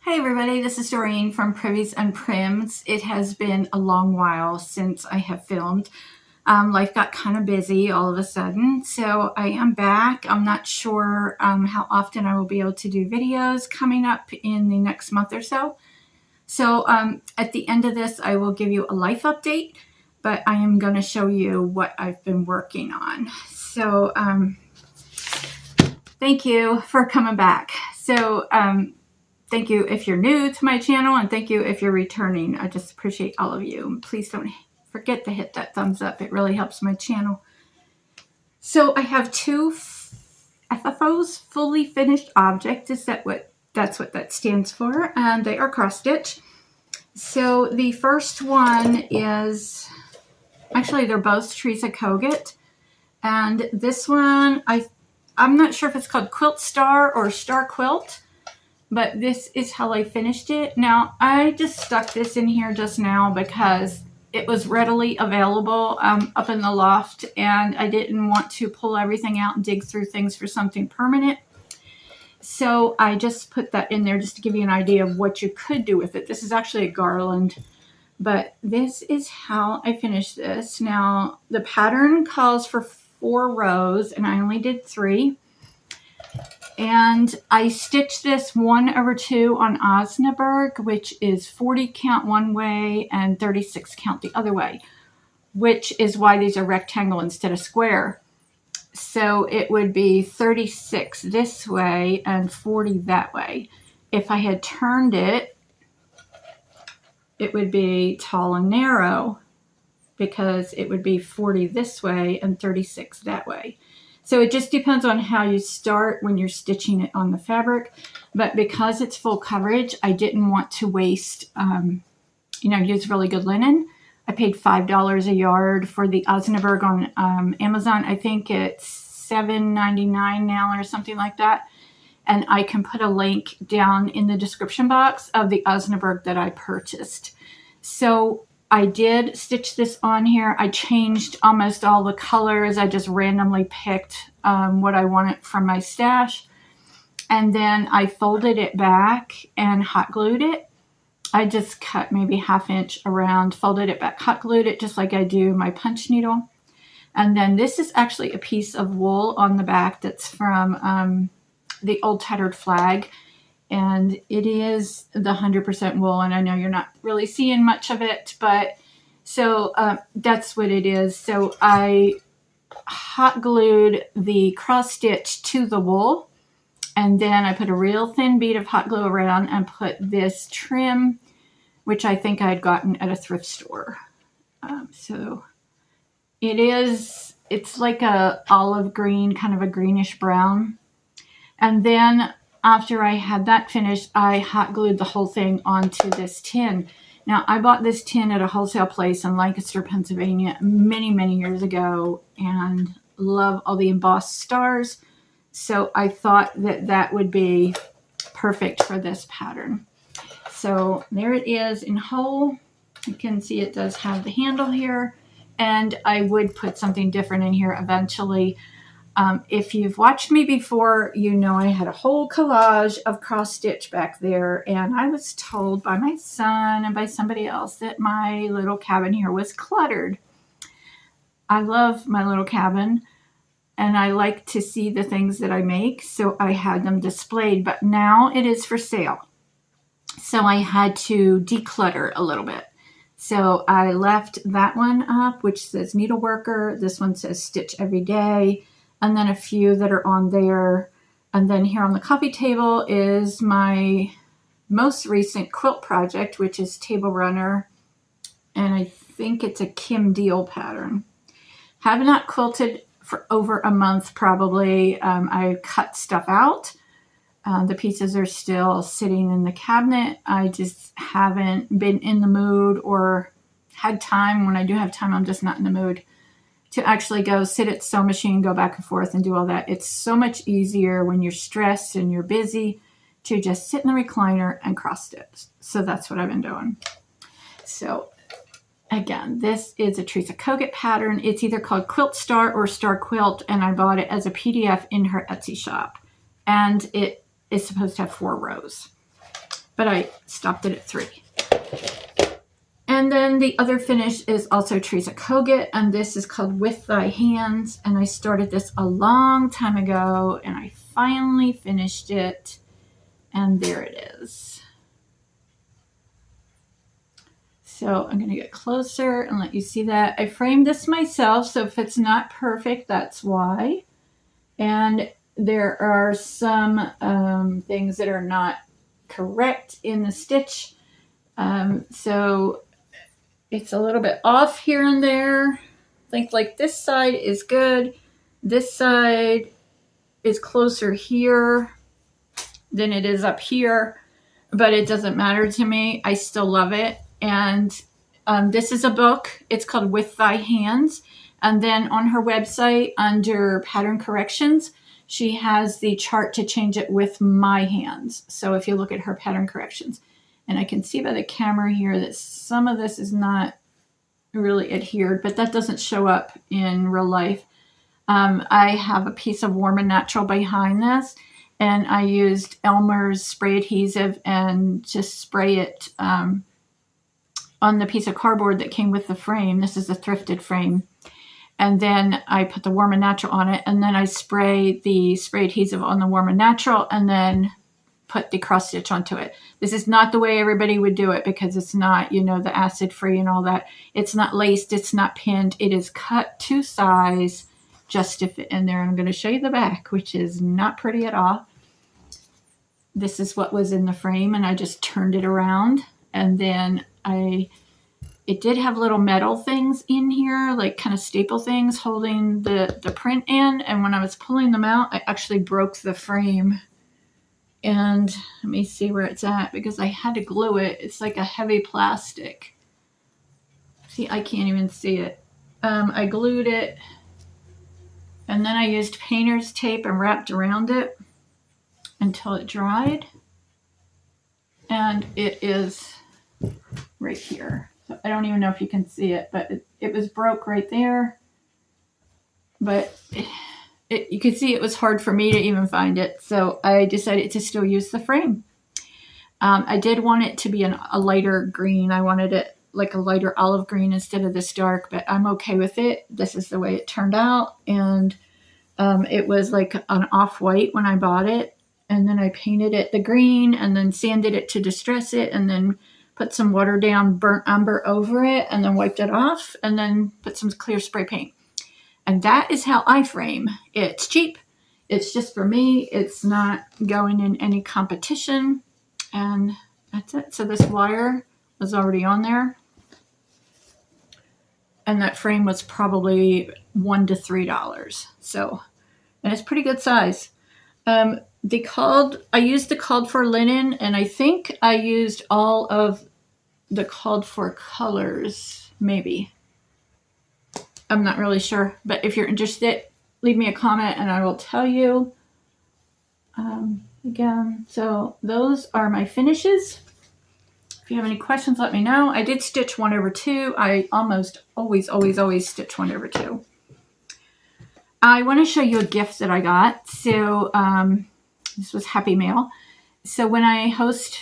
Hey everybody, this is Doreen from Privies and Prims. It has been a long while since I have filmed. Life got kind of busy all of a sudden, so I am back. I'm not sure how often I will be able to do videos coming up in the next month or so. So at the end of this, I will give you a life update, but I am going to show you what I've been working on. So thank you for coming back. So thank you if you're new to my channel, and thank you if you're returning. I just appreciate all of you. Please don't forget to hit that thumbs up. It really helps my channel. So I have two FFOs, fully finished object. That's what that stands for, and they are cross stitch. So the first one is, actually they're both Teresa Kogut, and this one I'm not sure if it's called Quilt Star or Star Quilt, but this is how I finished it. Now, I just stuck this in here just now because it was readily available up in the loft, and I didn't want to pull everything out and dig through things for something permanent. So I just put that in there just to give you an idea of what you could do with it. This is actually a garland, but this is how I finished this. Now, the pattern calls for 4 rows, and I only did 3. And I stitched this 1/2 on Osnaburg, which is 40 count one way and 36 count the other way, which is why these are rectangle instead of square. So it would be 36 this way and 40 that way. If I had turned it, it would be tall and narrow because it would be 40 this way and 36 that way. So it just depends on how you start when you're stitching it on the fabric. But because it's full coverage, I didn't want to waste, use really good linen. I paid $5 a yard for the Osnaburg on Amazon. I think it's $7.99 now or something like that. And I can put a link down in the description box of the Osnaburg that I purchased. So I did stitch this on here. I changed almost all the colors. I just randomly picked what I wanted from my stash. And then I folded it back and hot glued it. I just cut maybe 1/2 inch around, folded it back, hot glued it just like I do my punch needle. And then this is actually a piece of wool on the back that's from the old tattered flag. And it is the 100% wool, and I know you're not really seeing much of it, but so that's what it is. So I hot glued the cross stitch to the wool, and then I put a real thin bead of hot glue around and put this trim, which I think I had gotten at a thrift store. So it's like a olive green, kind of a greenish brown. And then after I had that finished, I hot glued the whole thing onto this tin. Now, I bought this tin at a wholesale place in Lancaster, Pennsylvania many, many years ago, and love all the embossed stars. So I thought that that would be perfect for this pattern. So there it is in whole. You can see it does have the handle here, and I would put something different in here eventually. If you've watched me before, you know I had a whole collage of cross stitch back there, and I was told by my son and by somebody else that my little cabin here was cluttered. I love my little cabin, and I like to see the things that I make, so I had them displayed, but now it is for sale. So I had to declutter a little bit. So I left that one up, which says needleworker. This one says stitch every day. And then a few that are on there. And then here on the coffee table is my most recent quilt project, which is Table Runner. And I think it's a Kim Deal pattern. Have not quilted for over a month probably. I cut stuff out. The pieces are still sitting in the cabinet. I just haven't been in the mood or had time. When I do have time, I'm just not in the mood to actually go sit at the sewing machine, go back and forth and do all that. It's so much easier when you're stressed and you're busy to just sit in the recliner and cross stitch. So that's what I've been doing. So again, this is a Teresa Kogut pattern. It's either called Quilt Star or Star Quilt, and I bought it as a PDF in her Etsy shop. And it is supposed to have 4 rows. but I stopped it at 3. And then the other finish is also Teresa Kogut, and this is called With Thy Hands. And I started this a long time ago, and I finally finished it. And there it is. So I'm going to get closer and let you see that. I framed this myself, so if it's not perfect, that's why. And there are some things that are not correct in the stitch. So it's a little bit off here and there. I think like this side is good. This side is closer here than it is up here, but it doesn't matter to me. I still love it. And this is a book. It's called With Thy Hands. And then on her website under pattern corrections, she has the chart to change it with my hands. So if you look at her pattern corrections, and I can see by the camera here that some of this is not really adhered, but that doesn't show up in real life. I have a piece of Warm and Natural behind this, and I used Elmer's spray adhesive and just spray it on the piece of cardboard that came with the frame. This is a thrifted frame. And then I put the Warm and Natural on it, and then I spray the spray adhesive on the Warm and Natural, and then put the cross stitch onto it. This is not the way everybody would do it, because it's not, you know, the acid free and all that. It's not laced, it's not pinned. It is cut to size just to fit in there. I'm going to show you the back, which is not pretty at all. This is what was in the frame, and I just turned it around, and then it did have little metal things in here, like kind of staple things holding the print in, and when I was pulling them out, I actually broke the frame. And let me see where it's at, because I had to glue it. It's like a heavy plastic. See, I can't even see it. I glued it, and then I used painter's tape and wrapped around it until it dried. And it is right here. So I don't even know if you can see it, but it was broke right there. But you could see it was hard for me to even find it, so I decided to still use the frame. I did want it to be a lighter green. I wanted it like a lighter olive green instead of this dark, but I'm okay with it. This is the way it turned out, and it was like an off-white when I bought it, and then I painted it the green and then sanded it to distress it, and then put some watered down burnt umber over it, and then wiped it off, and then put some clear spray paint. And that is how I frame. It's cheap. It's just for me. It's not going in any competition. And that's it. So this wire was already on there. And that frame was probably $1 to $3. So, and it's pretty good size. I used the called for linen, and I think I used all of the called for colors, maybe. I'm not really sure, but if you're interested, leave me a comment and I will tell you. Again, so those are my finishes. If you have any questions, let me know. I did stitch 1/2. I almost always stitch 1/2. I want to show you a gift that I got. So this was Happy Mail. So when I host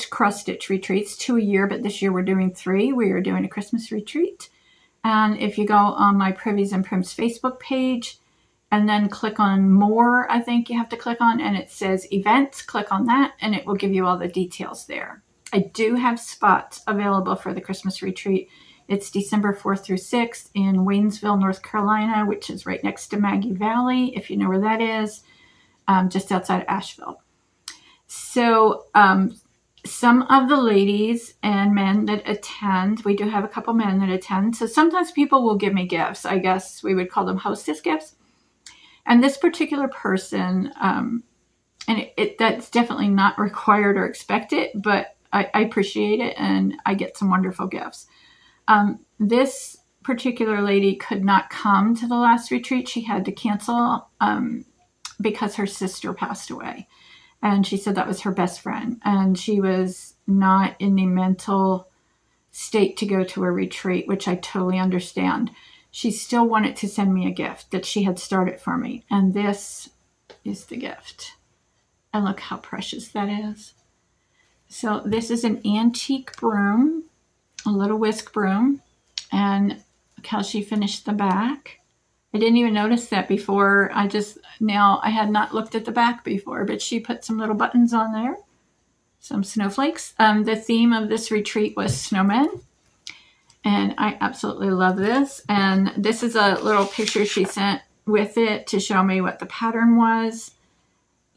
cross stitch retreats, 2 a year, but this year we're doing 3. We are doing a Christmas retreat. And if you go on my Privies and Prims Facebook page and then click on more, I think you have to click on, and it says events, click on that, and it will give you all the details there. I do have spots available for the Christmas retreat. It's December 4th through 6th in Waynesville, North Carolina, which is right next to Maggie Valley, if you know where that is, just outside Asheville. So, some of the ladies and men that attend, we do have a couple men that attend. So sometimes people will give me gifts. I guess we would call them hostess gifts. And this particular person, and that's definitely not required or expected, but I appreciate it, and I get some wonderful gifts. This particular lady could not come to the last retreat. She had to cancel because her sister passed away. And she said that was her best friend. And she was not in the mental state to go to a retreat, which I totally understand. She still wanted to send me a gift that she had started for me. And this is the gift. And look how precious that is. So this is an antique broom, a little whisk broom, and look how she finished the back. I didn't even notice that before. I had not looked at the back before, but she put some little buttons on there, some snowflakes. The theme of this retreat was snowmen, and I absolutely love this. And this is a little picture she sent with it to show me what the pattern was.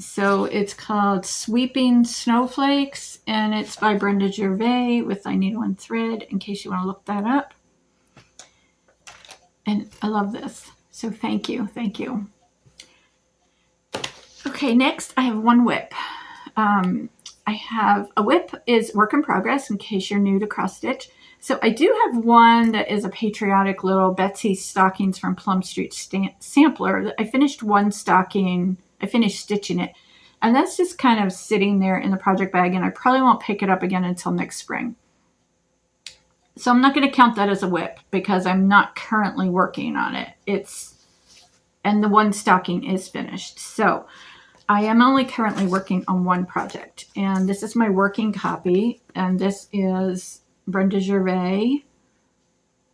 So it's called Sweeping Snowflakes, and it's by Brenda Gervais with Thy Needle and Thread, in case you want to look that up. And I love this. So thank you. Thank you. Okay, next I have one whip. I have a whip is work in progress in case you're new to cross stitch. So I do have one that is a patriotic little Betsy Stockings from Plum Street sampler. I finished one stocking. I finished stitching it. And that's just kind of sitting there in the project bag, and I probably won't pick it up again until next spring. So I'm not going to count that as a whip because I'm not currently working on it. And the one stocking is finished. So I am only currently working on one project. And this is my working copy. And this is Brenda Gervais.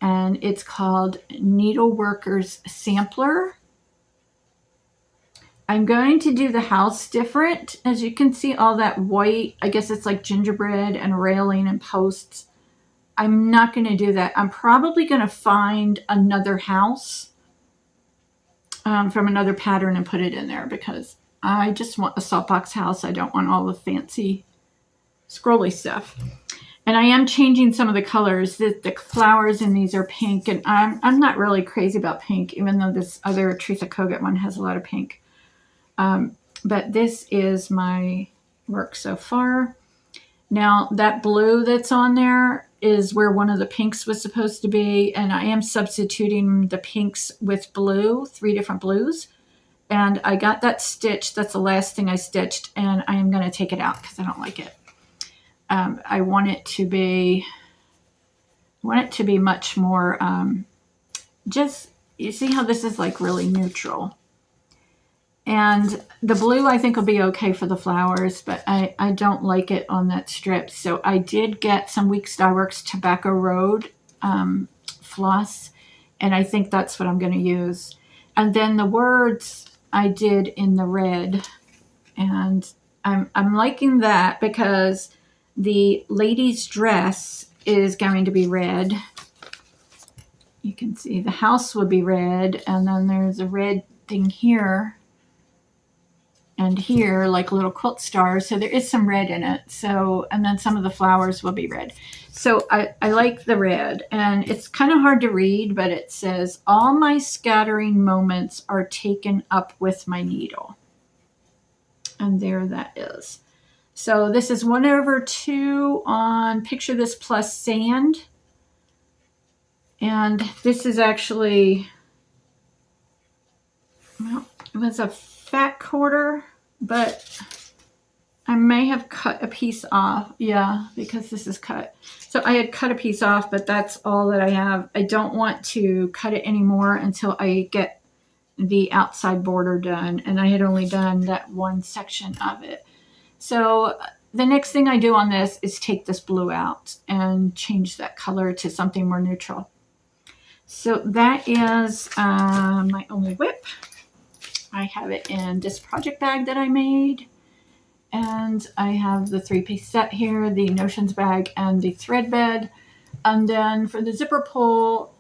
And it's called Needleworker's Sampler. I'm going to do the house different. As you can see, all that white, I guess it's like gingerbread and railing and posts. I'm not going to do that. I'm probably going to find another house from another pattern and put it in there because I just want a saltbox house. I don't want all the fancy scrolly stuff. And I am changing some of the colors. The flowers in these are pink, and I'm not really crazy about pink, even though this other Teresa Kogut one has a lot of pink. But this is my work so far. Now, that blue that's on there is where one of the pinks was supposed to be, and I am substituting the pinks with blue, 3 different blues. And I got that stitched. That's the last thing I stitched, and I am going to take it out because I don't like it. I want it to be much more, you see how this is like really neutral. And the blue I think will be okay for the flowers, but I don't like it on that strip. So I did get some Weeks Dye Works Tobacco Road floss, and I think that's what I'm going to use. And then the words I did in the red, and I'm liking that because the lady's dress is going to be red. You can see the house will be red, and then there's a red thing here and here, like little quilt stars. So there is some red in it. So, and then some of the flowers will be red. So I like the red, and it's kind of hard to read, but it says, all my scattering moments are taken up with my needle. And there that is. So this is 1/2 on Picture This plus Sand. And this is actually, well, it was a fat quarter, but I may have cut a piece off. Yeah, because this is cut. So I had cut a piece off, but that's all that I have. I don't want to cut it anymore until I get the outside border done. And I had only done that one section of it. So the next thing I do on this is take this blue out and change that color to something more neutral. So that is my only whip. I have it in this project bag that I made. And I have the 3-piece set here, the Notions bag and the thread bed. And then for the zipper pull,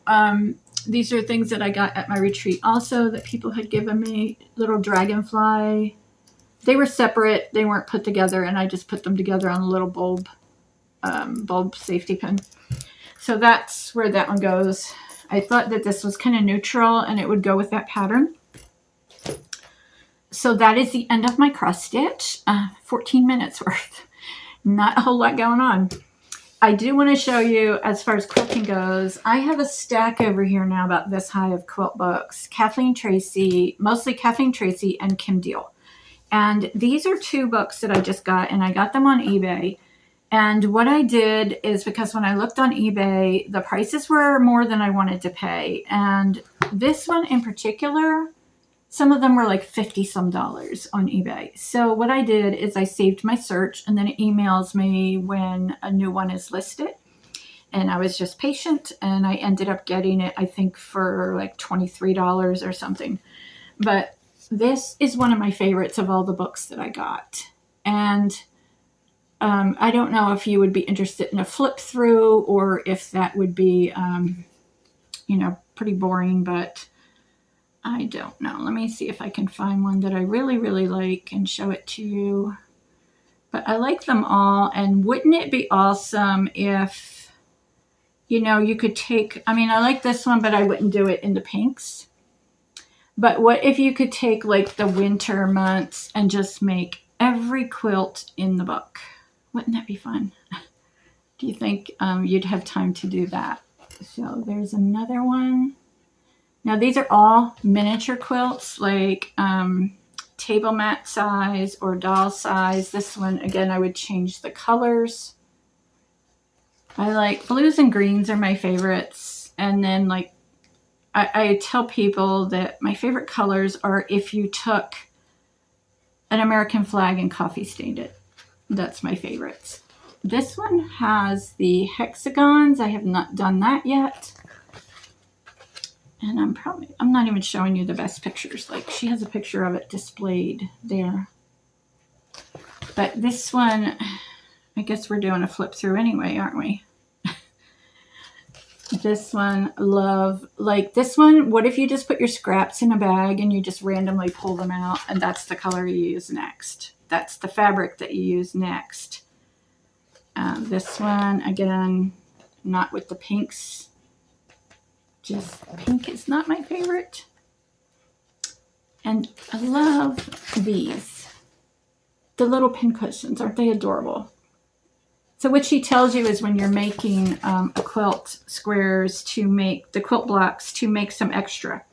these are things that I got at my retreat also that people had given me. Little dragonfly. They were separate. They weren't put together, and I just put them together on a little bulb safety pin. So that's where that one goes. I thought that this was kind of neutral and it would go with that pattern. So that is the end of my cross stitch, 14 minutes worth. Not a whole lot going on. I do want to show you, as far as quilting goes, I have a stack over here now about this high of quilt books. Kathleen Tracy, mostly Kathleen Tracy and Kim Deal. And these are 2 books that I just got, and I got them on eBay. And what I did is, because when I looked on eBay, the prices were more than I wanted to pay. And this one in particular Some of them were like $50 some on eBay. So what I did is I saved my search, and then it emails me when a new one is listed. And I was just patient, and I ended up getting it, I think, for like $23 or something. But this is one of my favorites of all the books that I got. And I don't know if you would be interested in a flip through, or if that would be, pretty boring, but I don't know. Let me see if I can find one that I really, really like and show it to you. But I like them all. And wouldn't it be awesome if, you could take, I like this one, but I wouldn't do it in the pinks. But what if you could take like the winter months and just make every quilt in the book? Wouldn't that be fun? Do you think you'd have time to do that? So there's another one. Now these are all miniature quilts, like table mat size or doll size. This one, again, I would change the colors. I like blues and greens are my favorites. And then like I tell people that my favorite colors are if you took an American flag and coffee stained it. That's my favorites. This one has the hexagons. I have not done that yet. And I'm not even showing you the best pictures. Like, she has a picture of it displayed there. But this one, I guess we're doing a flip through anyway, aren't we? This one, love. Like this one, what if you just put your scraps in a bag and you just randomly pull them out, and that's the color you use next. That's the fabric that you use next. This one, again, not with the pinks. Just pink is not my favorite. And I love these. The little pin cushions. Aren't they adorable? So what she tells you is when you're making a quilt squares to make the quilt blocks, to make some extra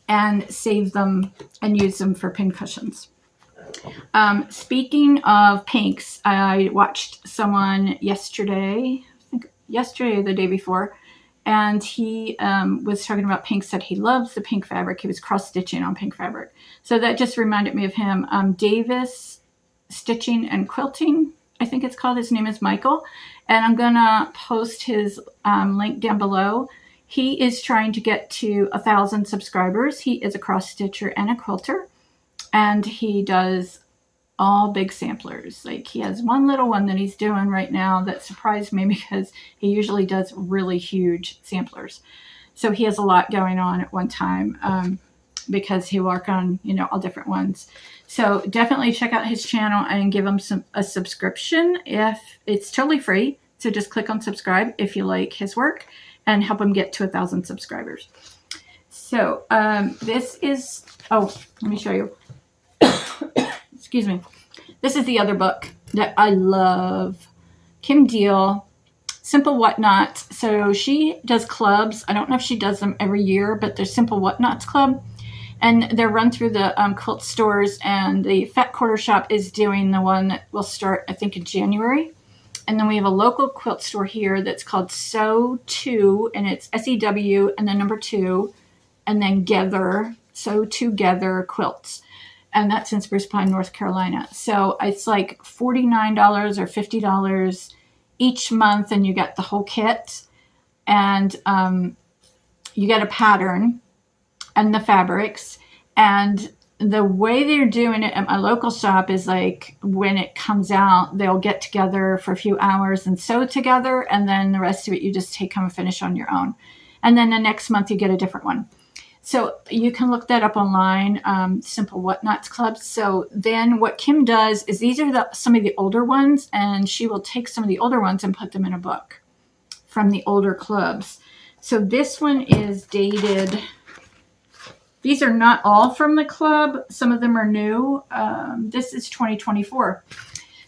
and save them and use them for pin cushions. Speaking of pinks, I watched someone yesterday, I think yesterday or the day before, and he was talking about pinks, said he loves the pink fabric. He was cross-stitching on pink fabric. So that just reminded me of him. Davis Stitching and Quilting, I think it's called. His name is Michael. And I'm going to post his link down below. He is trying to get to 1,000 subscribers. He is a cross-stitcher and a quilter. And he does all big samplers. Like, he has one little one that he's doing right now that surprised me because he usually does really huge samplers. So he has a lot going on at one time because he works on, all different ones. So definitely check out his channel and give him a subscription. If it's totally free. So just click on subscribe if you like his work and help him get to 1,000 subscribers. So this is, let me show you. Excuse me. This is the other book that I love. Kim Deal, Simple Whatnots. So she does clubs. I don't know if she does them every year, but there's Simple Whatnots Club. And they're run through the quilt stores, and the Fat Quarter Shop is doing the one that will start, I think, in January. And then we have a local quilt store here that's called Sew 2, and it's SEW and the number 2, and then Gather, Sew Together Quilts. And that's in Spruce Pine, North Carolina. So it's like $49 or $50 each month, and you get the whole kit. And you get a pattern and the fabrics. And the way they're doing it at my local shop is like when it comes out, they'll get together for a few hours and sew together. And then the rest of it, you just take home and finish on your own. And then the next month, you get a different one. So you can look that up online, Simple Whatnots Club. So then what Kim does is these are some of the older ones, and she will take some of the older ones and put them in a book from the older clubs. So this one is dated. These are not all from the club. Some of them are new. This is 2024.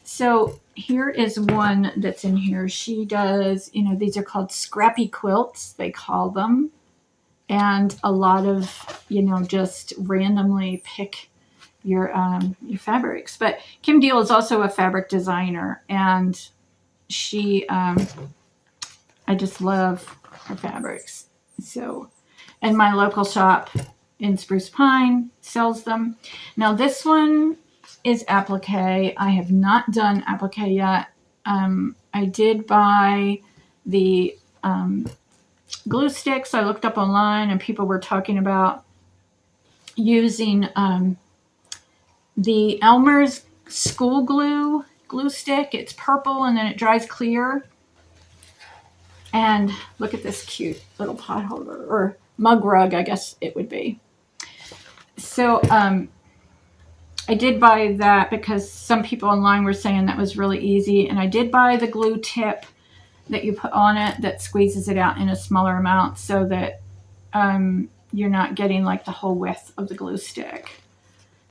So here is one that's in here. She does, these are called scrappy quilts, they call them. And a lot of, just randomly pick your fabrics. But Kim Deal is also a fabric designer, and she, I just love her fabrics. So, and my local shop in spruce pine, sells them. Now this one is applique. I have not done applique yet. I did buy the glue sticks. I looked up online and people were talking about using the Elmer's school glue stick. It's purple and then it dries clear. And look at this cute little pot holder, or mug rug, I guess it would be. So I did buy that because some people online were saying that was really easy. And I did buy the glue tip that you put on it that squeezes it out in a smaller amount so that you're not getting like the whole width of the glue stick.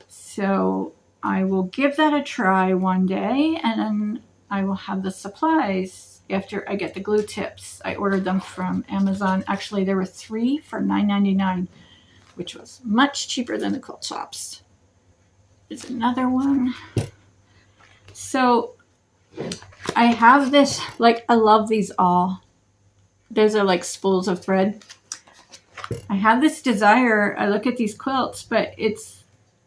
So I will give that a try one day, and then I will have the supplies after I get the glue tips. I ordered them from Amazon. Actually, there were 3 for $9.99, which was much cheaper than the quilt shops. There's another one. So I have this, like, I love these all. Those are like spools of thread. I have this desire. I look at these quilts, but it's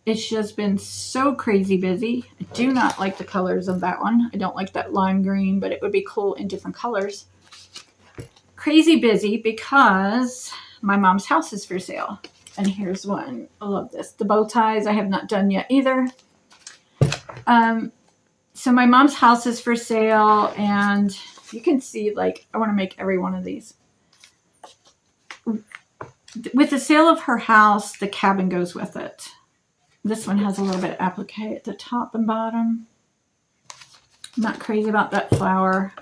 just been so crazy busy. I do not like the colors of that one. I don't like that lime green, but it would be cool in different colors. Crazy busy because my mom's house is for sale. And here's one. I love this. The bow ties I have not done yet either. So my mom's house is for sale, and you can see, like, I want to make every one of these. With the sale of her house, the cabin goes with it. This one has a little bit of applique at the top and bottom. I'm not crazy about that flower.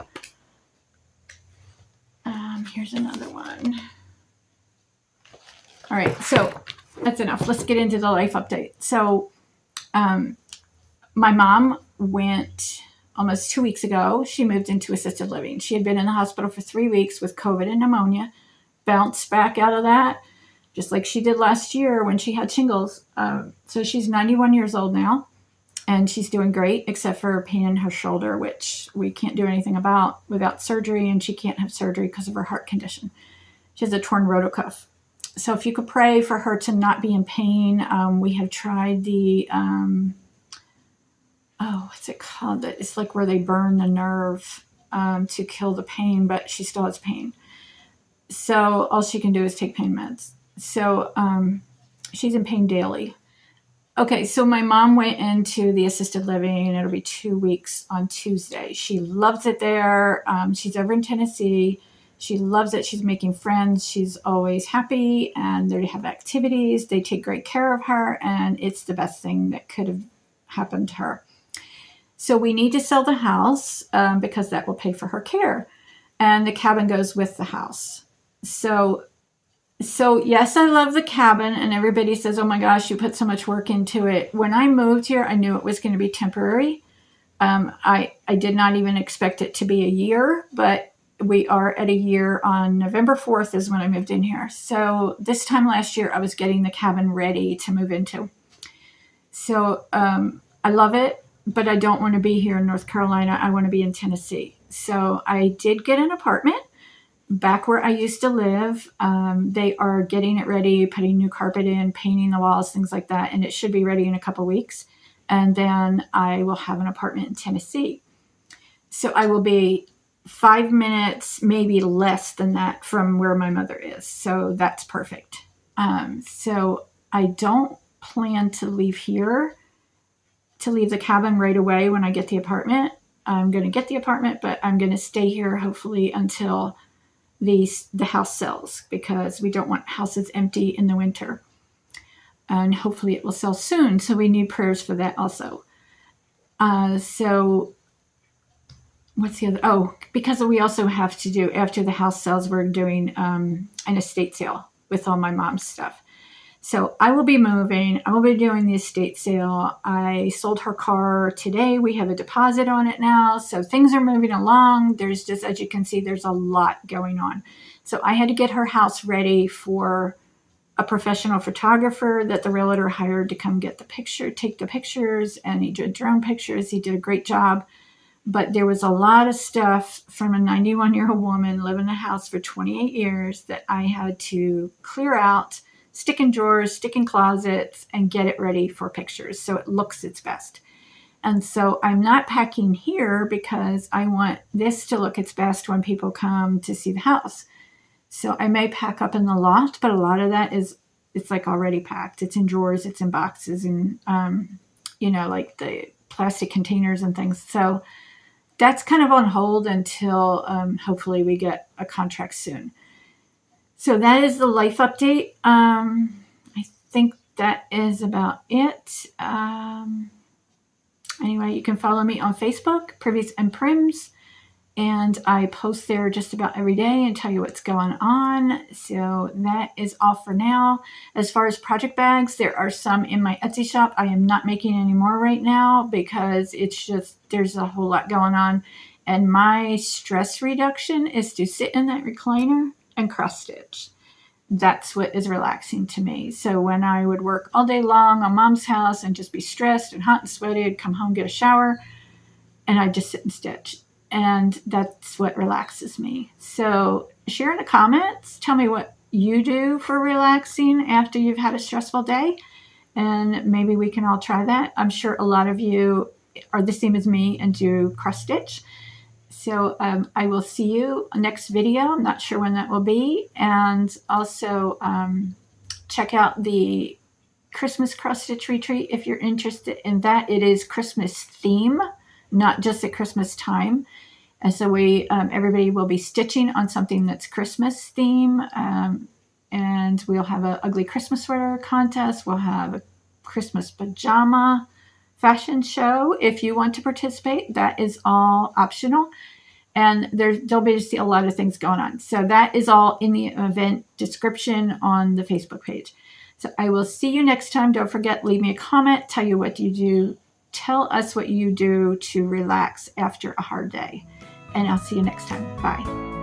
Here's another one. All right, so that's enough. Let's get into the life update. So my mom went almost 2 weeks ago. She moved into assisted living. She had been in the hospital for 3 weeks with COVID and pneumonia, bounced back out of that, just like she did last year when she had shingles. So she's 91 years old now, and she's doing great, except for a pain in her shoulder, which we can't do anything about without surgery, and she can't have surgery because of her heart condition. She has a torn rotocuff. So if you could pray for her to not be in pain. We have tried the, what's it called? It's like where they burn the nerve to kill the pain, but she still has pain. So all she can do is take pain meds. So she's in pain daily. Okay, so my mom went into the assisted living. It'll be 2 weeks on Tuesday. She loves it there. She's over in Tennessee. She loves it. She's making friends. She's always happy, and they have activities. They take great care of her, and it's the best thing that could have happened to her. So we need to sell the house because that will pay for her care, and the cabin goes with the house. So yes, I love the cabin, and everybody says, oh my gosh, you put so much work into it. When I moved here, I knew it was going to be temporary. I did not even expect it to be a year, but we are at a year. On November 4th is when I moved in here. So this time last year, I was getting the cabin ready to move into. So I love it, but I don't want to be here in North Carolina. I want to be in Tennessee. So I did get an apartment back where I used to live. They are getting it ready, putting new carpet in, painting the walls, things like that. And it should be ready in a couple weeks. And then I will have an apartment in Tennessee. So I will be 5 minutes, maybe less than that, from where my mother is. So that's perfect. So I don't plan to leave here, to leave the cabin right away when I get the apartment. I'm going to get the apartment, but I'm going to stay here hopefully until the house sells, because we don't want houses empty in the winter. And hopefully it will sell soon. So we need prayers for that also. So what's the other? Oh, because we also have to do, after the house sells, we're doing an estate sale with all my mom's stuff. So I will be moving. I will be doing the estate sale. I sold her car today. We have a deposit on it now. So things are moving along. There's just, as you can see, there's a lot going on. So I had to get her house ready for a professional photographer that the realtor hired to come get the picture, take the pictures, and he did drone pictures. He did a great job. But there was a lot of stuff from a 91-year-old woman living in a house for 28 years that I had to clear out, stick in drawers, stick in closets, and get it ready for pictures so it looks its best. And so I'm not packing here because I want this to look its best when people come to see the house. So I may pack up in the loft, but a lot of that it's like already packed. It's in drawers, it's in boxes, and like the plastic containers and things. So that's kind of on hold until hopefully we get a contract soon. So that is the life update. I think that is about it. Anyway, you can follow me on Facebook, Privies and Prims, and I post there just about every day and tell you what's going on. So that is all for now. As far as project bags, there are some in my Etsy shop. I am not making any more right now because it's just, there's a whole lot going on. And my stress reduction is to sit in that recliner and cross stitch. That's what is relaxing to me. So when I would work all day long on Mom's house and just be stressed and hot and sweaty, I'd come home, get a shower, and I'd just sit and stitch. And that's what relaxes me. So share in the comments. Tell me what you do for relaxing after you've had a stressful day. And maybe we can all try that. I'm sure a lot of you are the same as me and do cross stitch. So I will see you next video. I'm not sure when that will be. And also check out the Christmas cross stitch retreat if you're interested in that. It is Christmas theme, not just at Christmas time. And so everybody will be stitching on something that's Christmas theme. And we'll have an ugly Christmas sweater contest. We'll have a Christmas pajama fashion show. If you want to participate, that is all optional. And there'll be just a lot of things going on. So that is all in the event description on the Facebook page. So I will see you next time. Don't forget, leave me a comment. Tell you what you do. Tell us what you do to relax after a hard day. And I'll see you next time. Bye.